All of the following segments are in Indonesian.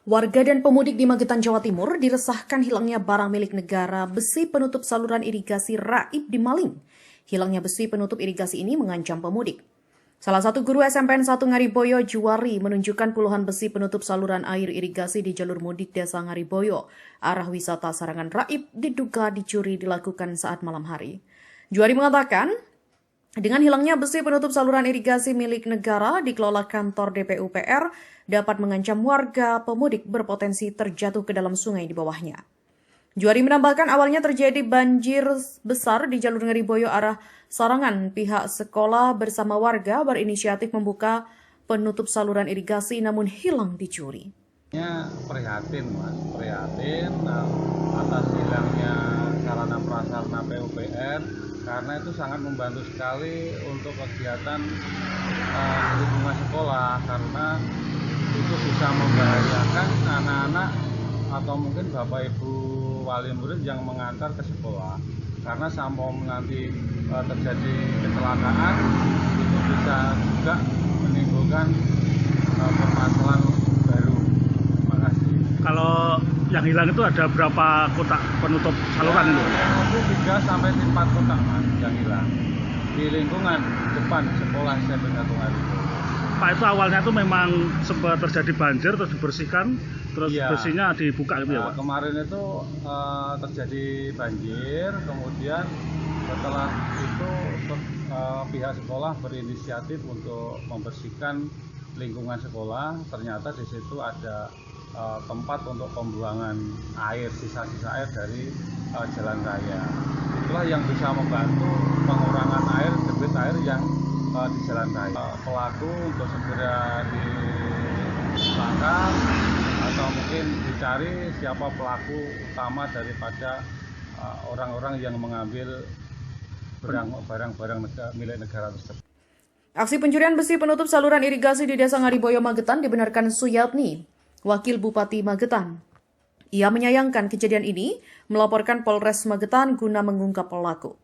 Warga dan pemudik di Magetan, Jawa Timur diresahkan hilangnya barang milik negara, besi penutup saluran irigasi Raib di Maling. Hilangnya besi penutup irigasi ini mengancam pemudik. Salah satu guru SMPN 1 Ngariboyo, Juwari, menunjukkan puluhan besi penutup saluran air irigasi di jalur mudik Desa Ngariboyo. Arah wisata Sarangan Raib diduga dicuri dilakukan saat malam hari. Juwari mengatakan, dengan hilangnya besi penutup saluran irigasi milik negara dikelola kantor DPU PR dapat mengancam warga pemudik berpotensi terjatuh ke dalam sungai di bawahnya. Juwari menambahkan awalnya terjadi banjir besar di jalur Ngariboyo arah Sarangan. Pihak sekolah bersama warga berinisiatif membuka penutup saluran irigasi namun hilang dicuri. Prihatin mas, atas hilangnya sarana prasarana PUPR karena itu sangat membantu sekali untuk kegiatan di lingkungan sekolah karena itu bisa membahayakan anak-anak atau mungkin bapak ibu wali murid yang mengantar ke sekolah karena sampai nanti terjadi kecelakaan itu bisa juga menimbulkan permasalahan baru. Terima kasih. Kalau yang hilang itu ada berapa kotak penutup saluran itu? Itu 3 sampai 4 kotak mas yang hilang di lingkungan depan sekolah SMP 1 Ngariboyo. Pak, itu awalnya itu memang sempat terjadi banjir terus dibersihkan terus Iya. besinya dibuka gitu ya Pak? Kemarin itu terjadi banjir, kemudian setelah itu pihak sekolah berinisiatif untuk membersihkan lingkungan sekolah. Ternyata di situ ada tempat untuk pembuangan air, sisa-sisa air dari jalan raya. Itulah yang bisa membantu pengurangan air, debit air yang di jalan raya. Pelaku untuk segera ditangkap atau mungkin dicari siapa pelaku utama daripada orang-orang yang mengambil barang-barang milik negara tersebut. Aksi pencurian besi penutup saluran irigasi di Desa Ngariboyo, Magetan dibenarkan Suyatni, Wakil Bupati Magetan. Ia menyayangkan kejadian ini, melaporkan Polres Magetan guna mengungkap pelaku.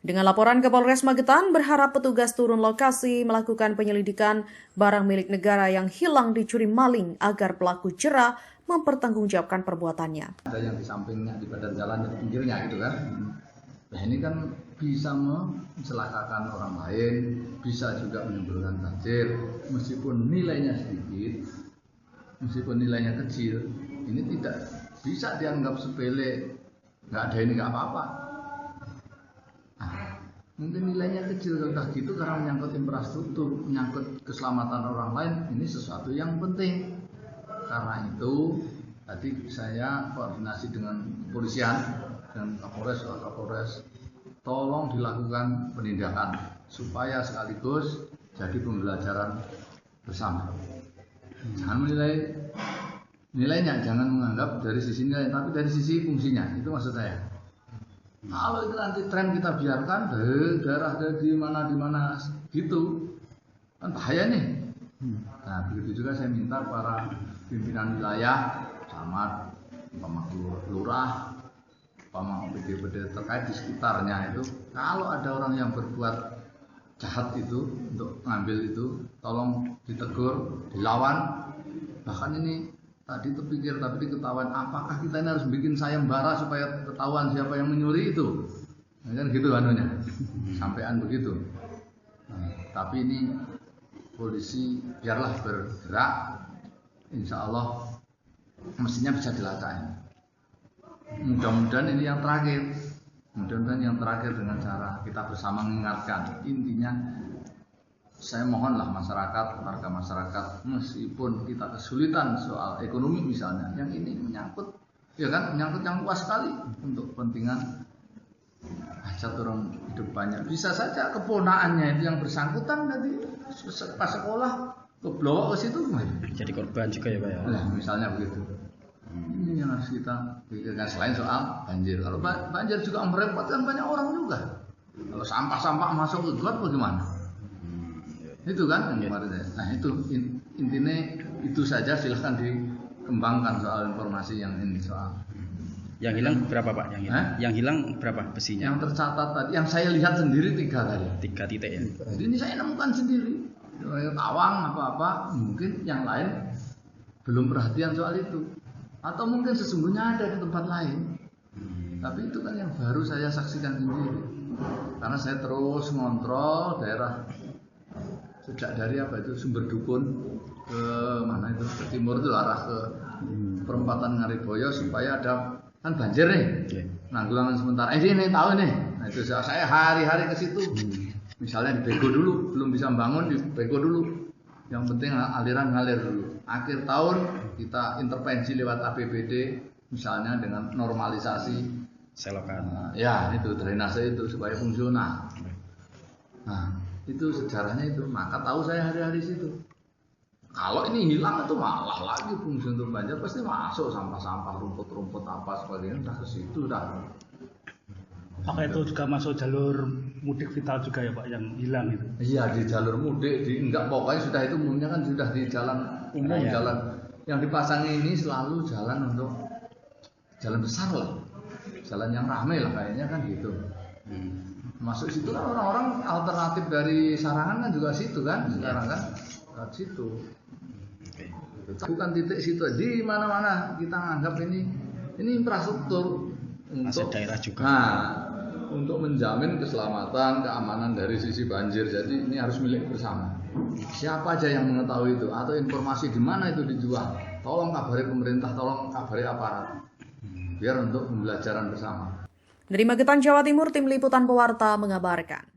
Dengan laporan ke Polres Magetan, berharap petugas turun lokasi melakukan penyelidikan barang milik negara yang hilang dicuri maling agar pelaku jera mempertanggungjawabkan perbuatannya. Ada yang di sampingnya, di badan jalan, di pinggirnya gitu kan. Nah ini kan bisa mencelakakan orang lain, bisa juga menimbulkan banjir, meskipun nilainya sedikit, meskipun nilainya kecil, ini tidak bisa dianggap sepele, nggak ada ini nggak apa-apa. Mungkin nilainya kecil kalau gitu karena menyangkut infrastruktur, menyangkut keselamatan orang lain, ini sesuatu yang penting. Karena itu tadi saya koordinasi dengan kepolisian dan Kapolres, tolong dilakukan penindakan supaya sekaligus jadi pembelajaran bersama. Jangan menilai nilainya, jangan menganggap dari sisi nilai, tapi dari sisi fungsinya. Itu maksud saya. Kalau itu nanti tren kita biarkan daerah di mana gitu, kan bahaya nih. Nah begitu juga saya minta para pimpinan wilayah, camat, lurah, PD terkait di sekitarnya itu, kalau ada orang yang berbuat jahat itu untuk ngambil itu, tolong ditegur, dilawan. Bahkan ini tadi terpikir tapi diketahuan, apakah kita ini harus bikin sayembara supaya ketahuan siapa yang menyuri itu? Nah, kan gitu anunya, sampean begitu. Nah, tapi ini polisi biarlah bergerak, insya Allah mestinya bisa dilacak. Mudah-mudahan ini yang terakhir. Mudah-mudahan yang terakhir dengan cara kita bersama mengingatkan. Intinya saya mohonlah masyarakat, warga masyarakat, meskipun kita kesulitan soal ekonomi misalnya, yang ini menyangkut, ya kan, menyangkut yang luas sekali untuk kepentingan hajat orang hidup banyak. Bisa saja keponaannya itu yang bersangkutan nanti pas sekolah keblowok ke situ, jadi korban juga ya Pak ya. Nah, misalnya begitu. Ini yang harus kita pikirkan selain soal banjir. Kalau banjir juga merepotkan banyak orang juga. Kalau sampah-sampah masuk ke got bagaimana? Itu kan yang kemarin. Nah itu intinya itu saja, silahkan dikembangkan soal informasi yang ini soal. Yang hilang berapa Pak? Yang hilang berapa besinya? Yang tercatat tadi, yang saya lihat sendiri 3 tadi. 3 titik ya. Jadi ini saya nemukan sendiri. Tawang apa-apa, mungkin yang lain belum perhatian soal itu, atau mungkin sesungguhnya ada di tempat lain. Tapi itu kan yang baru saya saksikan sendiri, karena saya terus ngontrol daerah sejak dari Sumber Dukun ke mana itu, ke timur itu arah ke perempatan Ngariboyo, supaya ada kan banjir nih, nanggulangan sementara. Ini tahu nih, nah itu saya hari-hari ke situ. Misalnya dibego dulu, belum bisa bangun dibego dulu. Yang penting aliran ngalir dulu. Akhir tahun kita intervensi lewat APBD, misalnya dengan normalisasi selokan. Ya itu drainase itu supaya fungsional. Nah itu sejarahnya itu, maka tahu saya hari-hari situ. Kalau ini hilang itu malah lagi fungsi untuk banjir, pasti masuk sampah-sampah, rumput-rumput apa sebagainya udah ke situ dah. Apakah itu juga masuk jalur mudik vital juga ya Pak yang hilang itu? Iya di jalur mudik, enggak pokoknya sudah itu umumnya kan sudah di jalan umum, jalan yang dipasangi ini selalu jalan untuk jalan besar lah, jalan yang ramai lah kayaknya kan gitu. Masuk situ kan orang-orang alternatif dari Sarangan kan juga situ kan sekarang kan ke situ. Bukan titik situ, di mana-mana kita anggap ini infrastruktur untuk daerah juga. Nah, untuk menjamin keselamatan, keamanan dari sisi banjir. Jadi ini harus milik bersama. Siapa aja yang mengetahui itu atau informasi di mana itu dijual, tolong kabari pemerintah, tolong kabari aparat, biar untuk pembelajaran bersama. Dari Magetan, Jawa Timur, Tim Liputan Pewarta mengabarkan.